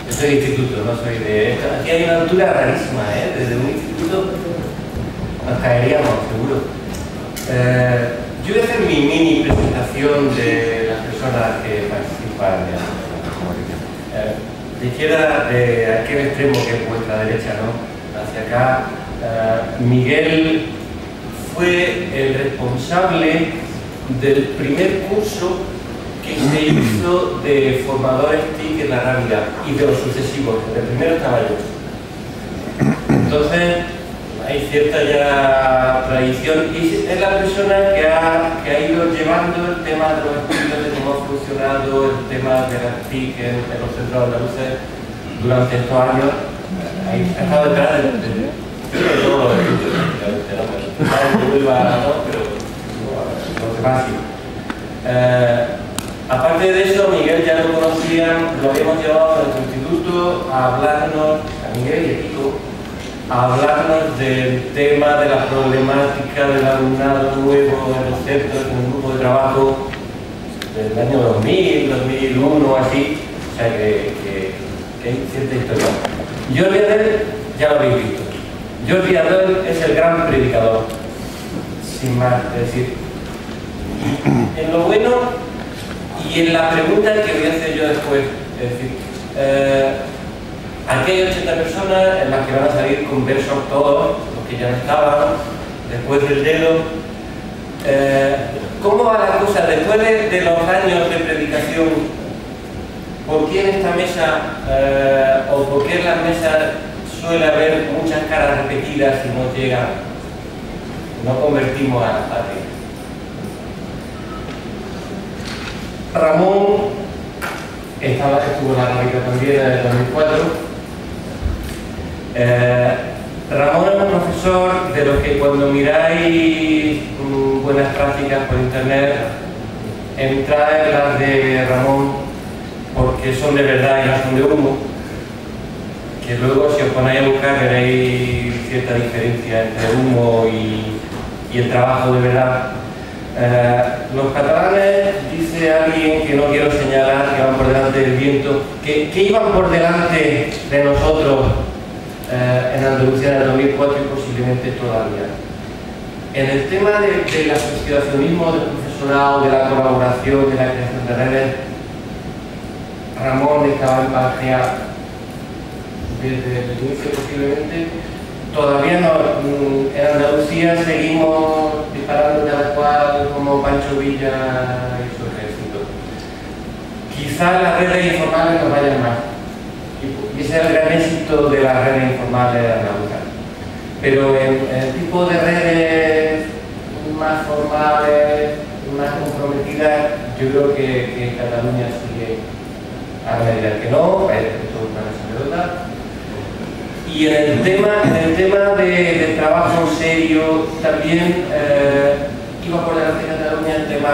Yo soy de instituto, no soy de... Aquí hay una altura rarísima, ¿eh? Desde un instituto nos caeríamos, seguro. Yo voy a hacer mi mini presentación de las personas que participan en la comunicación. De izquierda, de aquel extremo que es vuestra derecha, ¿no? Hacia acá, Miguel fue el responsable del primer curso que se hizo de formadores TIC en la Rábida y de los sucesivos. El primero estaba yo. Entonces, hay cierta ya tradición y es la persona que ha ido llevando el tema de los estudios, de cómo ha funcionado el tema de las TIC en los centros andaluces durante estos años. Ha estado detrás de todos los estudios, pero los demás sí. Aparte de eso, Miguel ya lo conocían, lo habíamos llevado a nuestro instituto a hablarnos, a Miguel y a Kiko, a hablarnos del tema de la problemática del alumnado nuevo en los centros, en un grupo de trabajo del año 2000, 2001, así, o sea que hay cierta historia. Jordi Adel, ya lo habéis visto. Jordi Adel es el gran predicador, sin más, es decir, en lo bueno y en la pregunta que voy a hacer yo después, es decir, aquí hay 80 personas en las que van a salir conversos todos, los que ya no estaban, después del dedo. ¿Cómo va la cosa? Después de los años de predicación, ¿por qué en esta mesa, o por qué en las mesas suele haber muchas caras repetidas y no llegan, no convertimos a ti? Ramón estuvo en la Rábida también en el 2004. Ramón es un profesor de los que cuando miráis buenas prácticas por internet, entrad en las de Ramón porque son de verdad y no son de humo, que luego si os ponéis a buscar veréis cierta diferencia entre humo y el trabajo de verdad. Los catalanes, dice alguien que no quiero señalar, que van por delante del viento, que iban por delante de nosotros en Andalucía en el 2004 y posiblemente todavía. En el tema del asociacionismo del profesorado, de la colaboración, de la creación de redes, Ramón estaba en Pangea desde el inicio posiblemente. Todavía no, en Andalucía seguimos disparando cada cual como Pancho Villa y su ejército. Quizás las redes informales nos vayan más. Y ese es el gran éxito de las redes informales andaluzas. Pero en el tipo de redes más formales, más comprometidas, yo creo que Cataluña sigue a medida que no, esto es una cosa redonda. Y en el tema de trabajo serio, también iba por delante de Cataluña el tema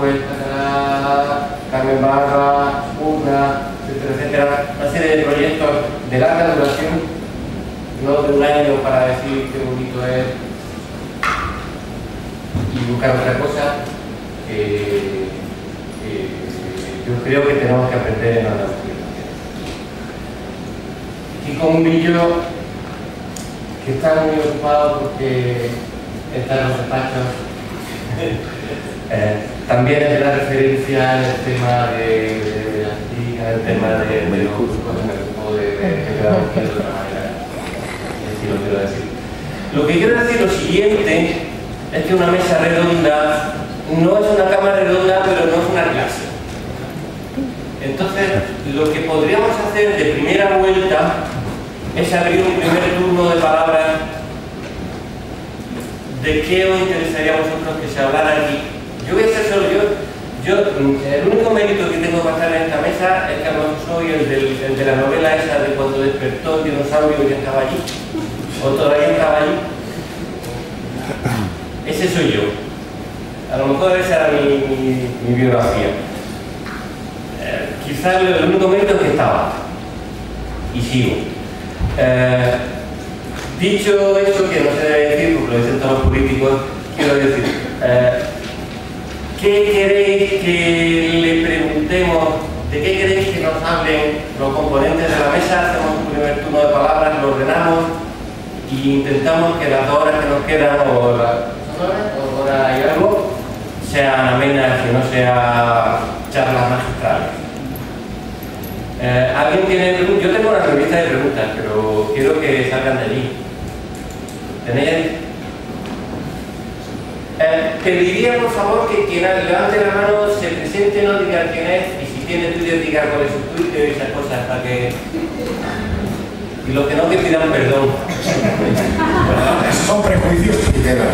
Web Catalá, Carmen Barra, Urna, etcétera, etcétera, una serie de proyectos de larga duración, no de un año para decir qué bonito es y buscar otra cosa, yo creo que tenemos que aprender en Andalucía. Y con un Millo que está muy ocupado porque está en los despachos, también es la referencia en el tema de las TIC, en el tema de los grupos de pedagogía de otra manera. Así lo quiero decir. Lo que quiero decir lo siguiente es que una mesa redonda no es una cama redonda, pero no es una clase. Entonces, lo que podríamos hacer de primera vuelta es abrir un primer turno de palabras de qué os interesaría a vosotros que se hablara aquí. Yo voy a ser solo yo. El único mérito que tengo para estar en esta mesa es que a lo mejor soy el de la novela esa de cuando despertó el dinosaurio que estaba allí, o todavía estaba allí. Ese soy yo. A lo mejor esa era mi biografía. Quizás el único mérito es que estaba y sigo. Dicho esto, que no se debe decir porque lo dicen todos los políticos, quiero decir, ¿qué queréis que le preguntemos ¿De qué queréis que nos hablen los componentes de la mesa? Hacemos un primer turno de palabras, lo ordenamos y intentamos que las 2 horas que nos quedan, o hora y algo, sean amenas, que no sean charlas magistrales. ¿Alguien tiene preguntas? Yo tengo una revista de preguntas, pero quiero que salgan de allí. ¿Tenéis? Pediría por favor que quien levante la mano se presente, no diga quién es, y si tiene Twitter diga cuál es su Twitter y esas cosas para que... Y los que no, que pidan perdón. Esos son prejuicios tuiteros,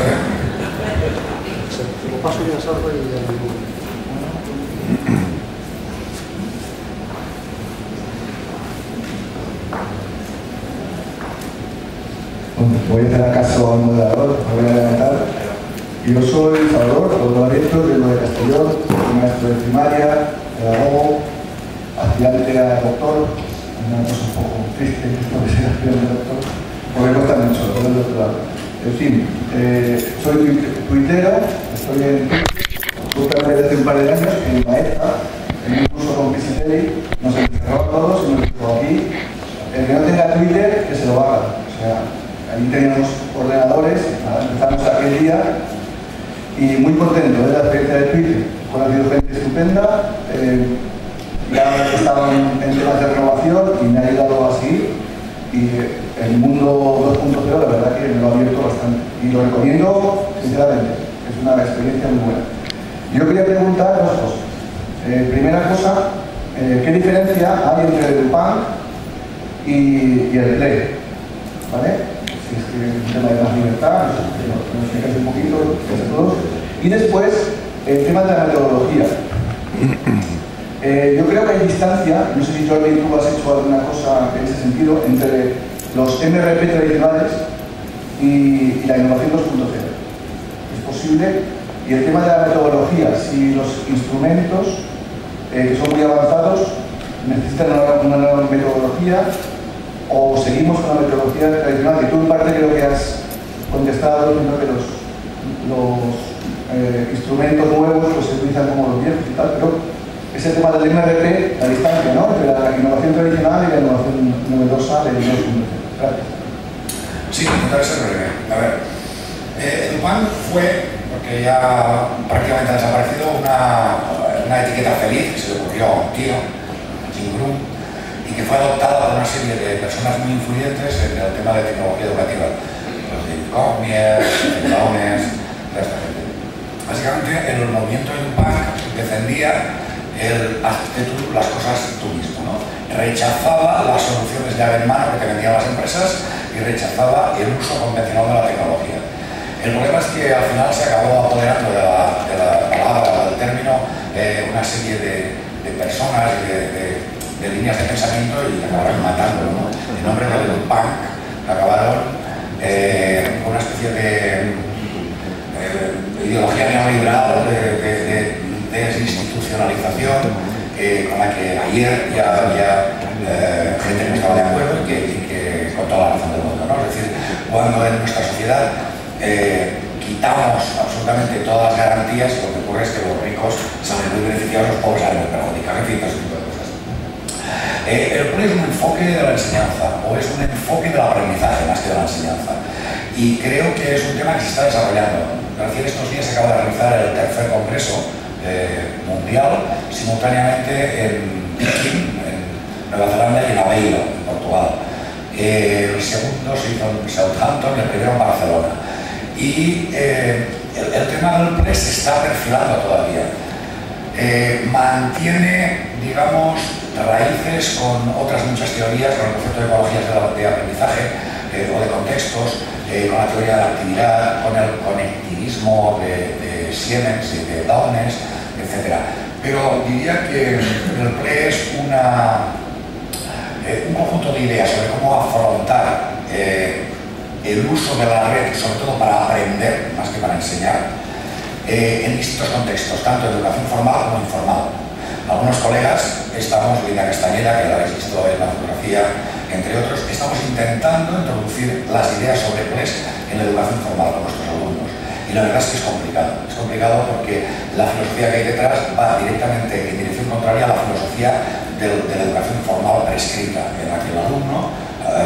Lo paso ya a Salva y ya digo. Bueno, voy a hacer caso al moderador, me voy a adelantar. Yo soy Salvador, doctor Barrientos, vengo de Castellón, soy maestro de primaria, pedagogo, aspirante a doctor, una cosa un poco triste esto de ser aspirante a doctor, porque cuesta mucho el doctorado. En fin, soy tuitero, estoy en Twitter desde hace un par de años, en Maestra, en un curso con Pisitelli, nos encerró a todos y nos dijo aquí, el que no tenga Twitter, que se lo haga. O sea, ahí teníamos ordenadores, empezamos aquel día y muy contento de la experiencia de Twitter. He conocido gente estupenda, ya estaba en temas de renovación y me ha ayudado a seguir. Y el mundo 2.0 la verdad que me lo ha abierto bastante. Y lo recomiendo sinceramente, es una experiencia muy buena. Yo quería preguntar 2 cosas. Primera cosa, ¿qué diferencia hay entre el punk y el play? ¿Vale? Si es que es un tema de más libertad, nos explicáis un poquito, todos. Y después, el tema de la metodología. Yo creo que hay distancia, no sé si Jordi tú has hecho alguna cosa en ese sentido, entre los MRP tradicionales y la innovación 2.0. Es posible. Y el tema de la metodología, si los instrumentos que son muy avanzados necesitan una nueva metodología, o seguimos con la metodología tradicional, que tú en parte creo que has contestado, diciendo que los instrumentos nuevos pues, se utilizan como los viejos y tal, pero es el tema del MRP, la distancia, ¿no?, entre la innovación tradicional y la innovación novedosa del 2.0. Gracias. Sí, intentaré ser breve. A ver, Edupan fue, porque ya prácticamente ha desaparecido, una etiqueta feliz que se le ocurrió a un tío, a Jim Broom, y que fue adoptada por una serie de personas muy influyentes en el tema de tecnología educativa. Los de Cormier, Lones, toda esta gente. Básicamente, el movimiento Edupan defendía hazte tú las cosas tú mismo, ¿no? Rechazaba las soluciones de ave en mano que te vendían las empresas y rechazaba el uso convencional de la tecnología. El problema es que al final se acabó apoderando de la palabra, del término, una serie de personas y de líneas de pensamiento y acabaron matándolo, ¿no? En nombre del punk acabaron con una especie de ideología neoliberal de desinstitucionalización con la que ayer ya había gente que no estaba de acuerdo y que con toda la razón del mundo, ¿no? Es decir, cuando en nuestra sociedad quitamos absolutamente todas las garantías, lo que ocurre es que los ricos salen muy beneficiados, los pobres salen muy perjudicados, en fin, todo ese tipo de cosas. El PLE es un enfoque de la enseñanza, o es un enfoque del aprendizaje más que de la enseñanza. Y creo que es un tema que se está desarrollando. Recién estos días se acaba de realizar el tercer congreso mundial, simultáneamente en Pequín, en Nueva Zelanda, y en Aveiro, en Portugal. El segundo se hizo en Southampton y el primero en Barcelona. Y el tema del PLE se está perfilando todavía. Mantiene, digamos, raíces con otras muchas teorías, con el concepto de ecologías de aprendizaje o de contextos, con la teoría de la actividad, con el conectivismo de Siemens y de Downes, etc. Pero diría que el PLE es un conjunto de ideas sobre cómo afrontar el uso de la red, sobre todo para aprender más que para enseñar, en distintos contextos, tanto de educación formal como informal. Algunos colegas, Lidia Castañeda, que la habéis visto en la fotografía, entre otros, estamos intentando introducir las ideas sobre PLEs en la educación formal con nuestros alumnos. Y la verdad es que es complicado porque la filosofía que hay detrás va directamente en dirección contraria a la filosofía de la educación formal prescrita, en la que el alumno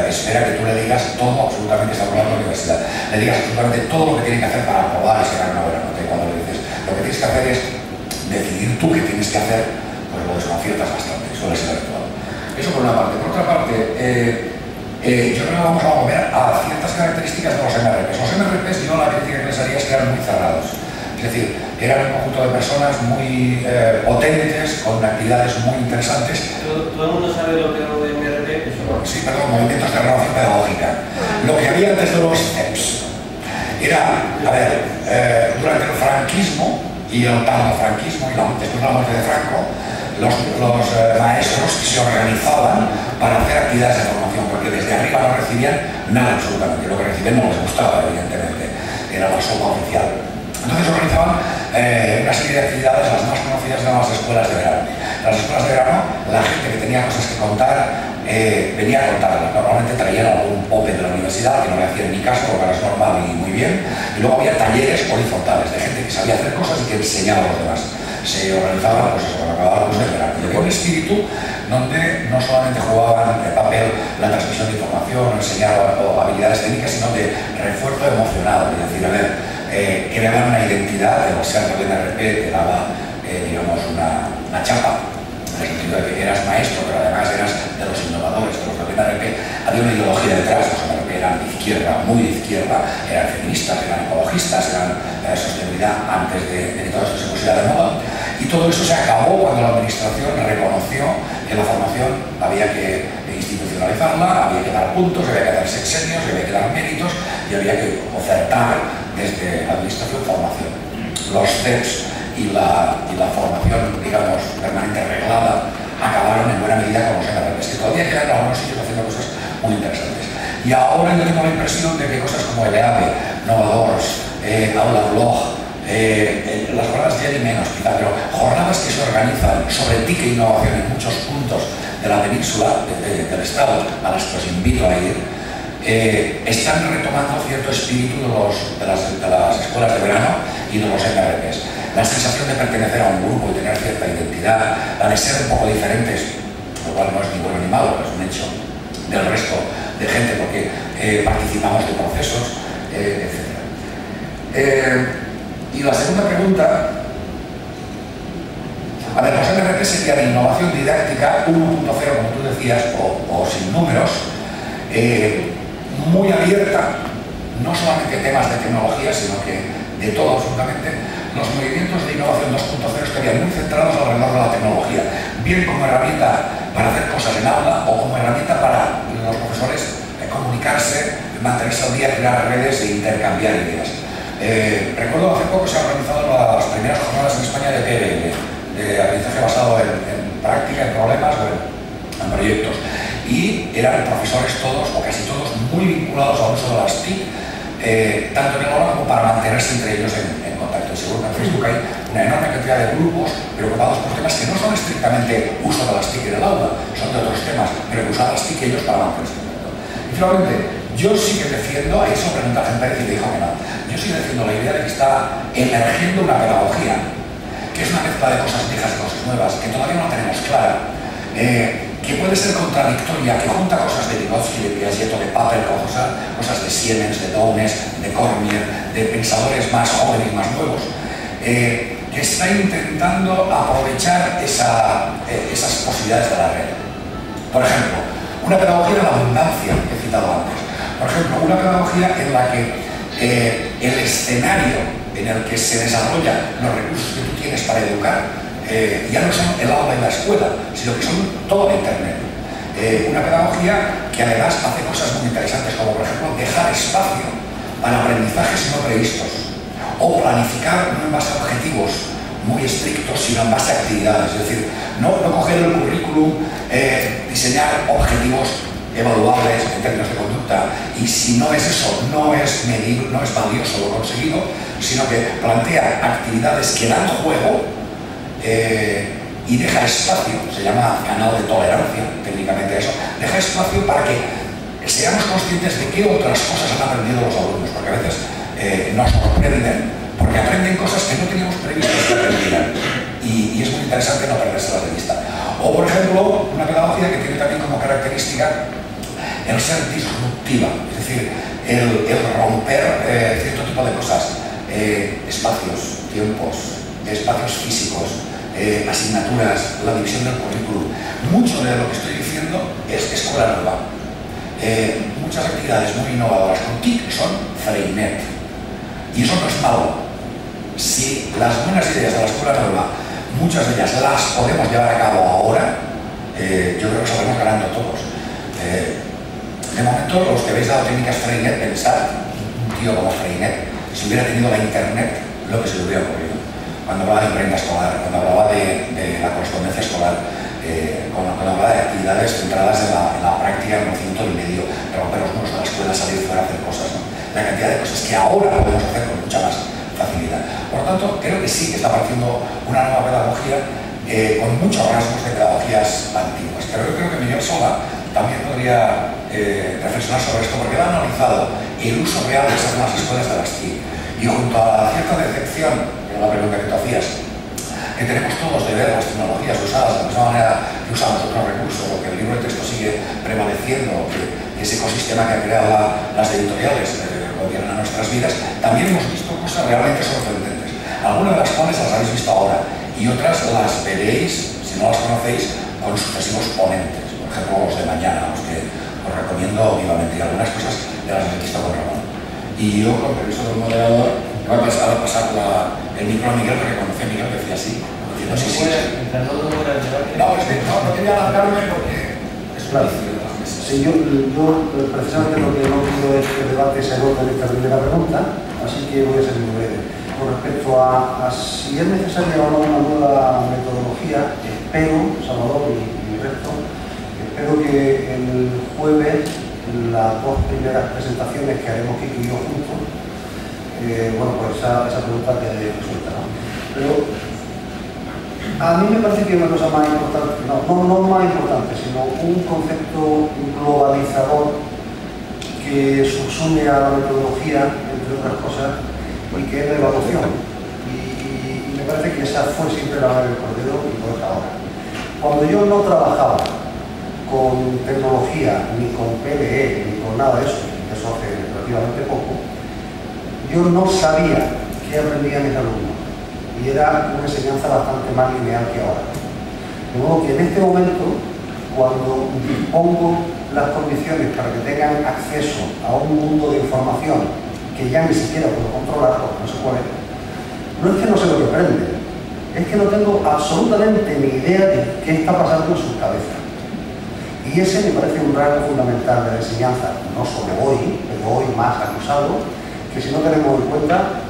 espera que tú le digas todo absolutamente, está hablando de la universidad, le digas absolutamente todo lo que tiene que hacer para aprobar y sacar una buena nota. Y cuando le dices, lo que tienes que hacer es decidir tú qué tienes que hacer, pues lo desconciertas bastante, suele ser habitual. Eso por una parte. Por otra parte, yo creo que vamos a volver a ciertas características de los MRPs. Los MRPs, yo la crítica que les haría es que eran muy cerrados. Es decir, eran un conjunto de personas muy potentes, con actividades muy interesantes. ¿Todo el mundo sabe lo que es un MRP? Sí, perdón, movimientos de renovación pedagógica. Lo que había antes de los CEPs era, a ver, durante el franquismo y el tardofranquismo y después de la muerte de Franco, los maestros se organizaban para hacer actividades de formación, porque desde arriba no recibían nada absolutamente. Lo que recibían no les gustaba, evidentemente, era la sopa oficial. Entonces organizaban una serie de actividades, las más conocidas eran las escuelas de verano. Las escuelas de verano, la gente que tenía cosas que contar venía a contarlas. Normalmente traían algún pope de la universidad que no le hacían ni caso, porque era normal y muy bien. Y luego había talleres horizontales de gente que sabía hacer cosas y que enseñaba a los demás. Se organizaban, pues eso, cuando acababa el curso de verano. Y había un espíritu donde no solamente jugaban papel la transmisión de información, enseñar habilidades técnicas, sino de refuerzo emocional. Es decir, a ver, creaban una identidad, o sea, el NRP te daba, digamos, una chapa, en el sentido de que eras maestro, pero además eras de los innovadores, de los del NRP. Había una ideología detrás, los NRP eran de izquierda, muy de izquierda, eran feministas, eran ecologistas, eran sostenibilidad antes de que todo esto se pusiera de moda. Y todo eso se acabó cuando la administración reconoció que la formación había que institucionalizarla, había que dar puntos, había que dar sexenios, había que dar méritos y había que ofertar desde la administración formación. Los CEPs y la formación, digamos, permanente reglada acabaron en buena medida con los MRPs, que todavía quedan en algunos sitios haciendo cosas muy interesantes. Y ahora yo tengo la impresión de que cosas como el EAVE, Novadors, Aula Blog, las jornadas ya ni menos quizá, pero jornadas que se organizan sobre TIC e innovación en muchos puntos de la península del Estado, a las que os invito a ir, están retomando cierto espíritu de las escuelas de verano y de los MRPs. La sensación de pertenecer a un grupo y tener cierta identidad, la de ser un poco diferentes, lo cual no es ni bueno ni malo, es un hecho del resto de gente porque participamos de procesos, etc. Y la segunda pregunta, a ver, los MRP sería de innovación didáctica 1.0, como tú decías, o sin números, muy abierta, no solamente temas de tecnología, sino que de todo absolutamente. Los movimientos de innovación 2.0 estarían muy centrados alrededor de la tecnología, bien como herramienta para hacer cosas en aula o como herramienta para los profesores comunicarse, mantenerse al día, crear redes e intercambiar ideas. Recuerdo hace poco se han organizado las primeras jornadas en España de PBL, de aprendizaje basado en práctica, en problemas o en proyectos. Y eran profesores todos, o casi todos, muy vinculados al uso de las TIC, tanto en el aula como para mantenerse entre ellos en contacto. Y seguro que en Facebook hay una enorme cantidad de grupos preocupados por temas que no son estrictamente uso de las TIC en el aula, son de otros temas, pero que usan las TIC ellos para mantenerse en contacto. Y finalmente, yo sí que defiendo, ahí eso pregunta a Pérez y te dijo que no, yo sí defiendo la idea de que está emergiendo una pedagogía, que es una mezcla de cosas viejas y cosas nuevas, que todavía no tenemos clara, que puede ser contradictoria, que junta cosas de Vygotsky, de Piaget o de Papert, cosas de Siemens, de Downes, de Cormier, de pensadores más jóvenes y más nuevos, que está intentando aprovechar esas posibilidades de la red. Por ejemplo, una pedagogía de la abundancia, que he citado antes. Por ejemplo, una pedagogía en la que el escenario en el que se desarrollan los recursos que tú tienes para educar ya no son el aula y la escuela, sino que son todo Internet. Una pedagogía que además hace cosas muy interesantes, como por ejemplo dejar espacio para aprendizajes no previstos, o planificar no en base a objetivos muy estrictos, sino en base a actividades. Es decir, no coger el currículum, diseñar objetivos evaluables en términos de conducta, y si no es eso, no es medir, no es valioso lo conseguido, sino que plantea actividades que dan juego y deja espacio, se llama canal de tolerancia, técnicamente eso, deja espacio para que seamos conscientes de qué otras cosas han aprendido los alumnos, porque a veces nos sorprenden, porque aprenden cosas que no teníamos previsto que aprendieran. Y es muy interesante no perdérselas de vista. O, por ejemplo, una pedagogía que tiene también como característica el ser disruptiva, es decir, el romper cierto tipo de cosas, espacios, tiempos, espacios físicos, asignaturas, la división del currículum. Mucho de lo que estoy diciendo es escuela nueva. Muchas actividades muy innovadoras con TIC son Freinet. Y eso no es malo. Si las buenas ideas de la escuela nueva, muchas de ellas las podemos llevar a cabo ahora, yo creo que saldremos ganando todos. De momento, los que habéis dado técnicas Freinet, pensad, un tío como Freinet, si hubiera tenido la internet, lo que se le hubiera ocurrido. Cuando hablaba de imprenta escolar, cuando hablaba de la correspondencia escolar, cuando hablaba de actividades centradas en la práctica, en conocimiento del medio, romper los muros de la escuela, salir fuera a hacer cosas, ¿no? La cantidad de cosas que ahora podemos hacer con mucha más facilidad. Por lo tanto, creo que sí que está apareciendo una nueva pedagogía con muchos rasgos de pedagogías antiguas. Pero yo creo que Miguel Sola también podría reflexionar sobre esto, porque él ha analizado el uso real de esas nuevas escuelas de las TIC. Y junto a la cierta decepción, que era la pregunta que tú hacías, que tenemos todos de ver las tecnologías usadas de la misma manera que usamos otros recursos, o que el libro de texto sigue prevaleciendo, que ese ecosistema que ha creado las editoriales gobiernan nuestras vidas, también hemos visto cosas realmente sorprendentes. Algunas de las cuales las habéis visto ahora, y otras las veréis, si no las conocéis, con sucesivos ponentes. Por ejemplo, los de mañana, los que os recomiendo vivamente, y algunas cosas de las he visto con Ramón. Y yo, con permiso del moderador, voy a pasar el micro a Miguel, porque conocí a Miguel que decía así. Diciendo, sí, sí. No, no quería alargarme porque es una decisión de las mesas. Sí, yo precisamente lo que no quiero es que el debate se agote en esta primera pregunta, así que voy a ser muy breve. Con respecto a si es necesaria o no una nueva metodología, espero, Salvador y resto, espero que el jueves las dos primeras presentaciones que haremos Kiko y yo juntos, bueno, pues esa pregunta quede resuelta, ¿no? Pero a mí me parece que una cosa más importante, no más importante, sino un concepto globalizador que subsume a la metodología, entre otras cosas, y que es la evaluación. Y me parece que esa fue siempre la madre del cordero y no es ahora. Cuando yo no trabajaba con tecnología, ni con PDE, ni con nada de eso, que eso hace relativamente poco, yo no sabía qué aprendían mis alumnos. Y era una enseñanza bastante más lineal que ahora. De modo que en este momento, cuando dispongo las condiciones para que tengan acceso a un mundo de información que ya ni siquiera puedo controlar, porque no sé cuál es, no es que no sé lo que aprenden, es que no tengo absolutamente ni idea de qué está pasando en sus cabezas. Y ese me parece un rasgo fundamental de la enseñanza, no solo hoy, pero hoy más acusado, que si no tenemos en cuenta,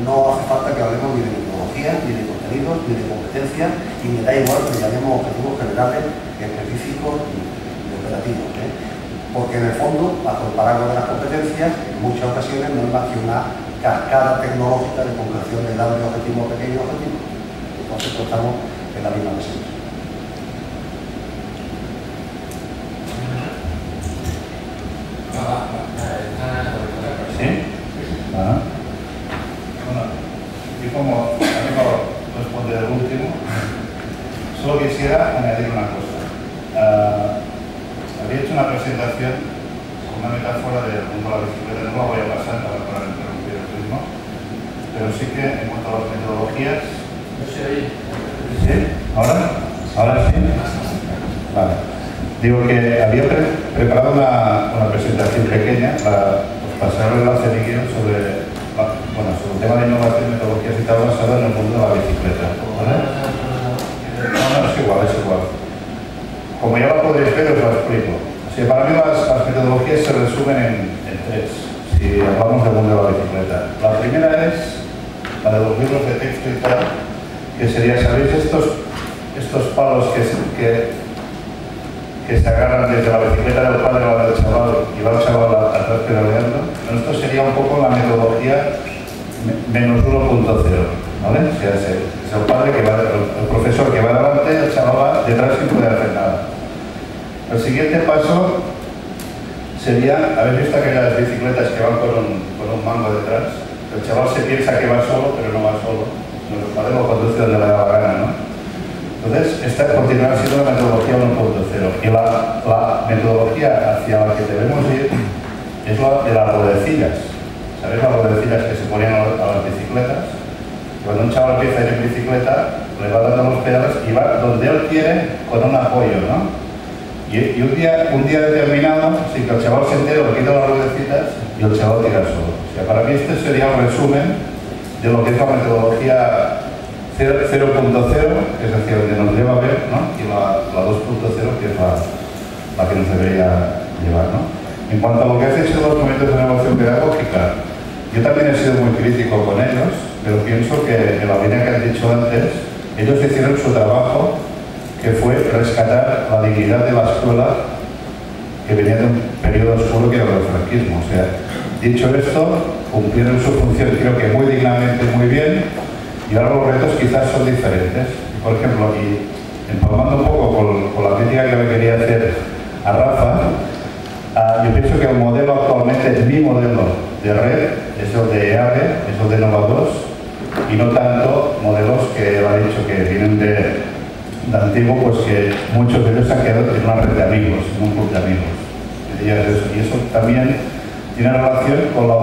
no hace falta que hablemos ni de metodología, ni de contenidos, ni de competencia, y me da igual que llamemos objetivos generales, específicos y operativos, porque en el fondo, bajo el paraguas de las competencias, en muchas ocasiones no es más que una cascada tecnológica de concreción de grande objetivo a pequeño objetivo. Entonces, pues, estamos en la misma mesa. ¿Sí? Bueno, y como no responde el último, solo quisiera añadir una cosa. Había hecho una presentación con una metáfora del mundo de la bicicleta, no la voy a pasar para interrumpir el ritmo, pero sí que en cuanto a las metodologías... ¿Sí? ¿Ahora sí? Vale. Digo que había preparado una presentación pequeña para pasar el enlace Miguel sobre el tema de innovación, metodologías y tal, basado en el mundo de la bicicleta. ¿Vale? No, es igual. Como ya lo podréis ver, os lo explico. Sí, para mí las metodologías se resumen en tres, si hablamos del mundo de la bicicleta. La primera es la de los libros de texto y tal, que sería, ¿sabéis estos palos que se agarran desde la bicicleta del padre a la del chaval y va el chaval atrás pedaleando? Esto sería un poco la metodología menos 1.0, ¿vale? O sea, es el padre que va, el profesor que va delante, el chaval va detrás sin poder hacer nada. El siguiente paso sería, ¿habéis visto aquellas bicicletas que van con un mango detrás? El chaval se piensa que va solo, pero no va solo. Nos lo conduce donde le da la gana, ¿no? Entonces, esta continuará siendo la metodología 1.0. Y la metodología hacia la que debemos ir es la de las ruedecillas. ¿Sabéis las ruedecillas que se ponían a las bicicletas? Cuando un chaval empieza a ir en bicicleta, le va dando los pedales y va donde él quiere con un apoyo, ¿no? Y un día determinado, sin que el chaval se entere, le quita las ruedecitas y el chaval tira solo. O sea, para mí este sería un resumen de lo que es la metodología 0.0, que es hacia donde nos lleva a ver, ¿no? Y la 2.0, que es la que nos debería llevar, ¿no? En cuanto a lo que has hecho de los momentos de evaluación pedagógica, yo también he sido muy crítico con ellos, pero pienso que en la línea que has dicho antes, ellos hicieron su trabajo, que fue rescatar la dignidad de la escuela que venía de un periodo oscuro que era el franquismo. O sea, dicho esto, cumplieron su función creo que muy dignamente, muy bien, y ahora los retos quizás son diferentes. Por ejemplo, y empalmando un poco con la crítica que le quería hacer a Rafa, yo pienso que el modelo actualmente, mi modelo de red, es el de EAVE, es el de Nova 2, y no tanto modelos que él ha dicho que vienen de antiguo, pues que muchos de ellos han quedado en una red de amigos, en un club de amigos. Y eso también tiene relación con la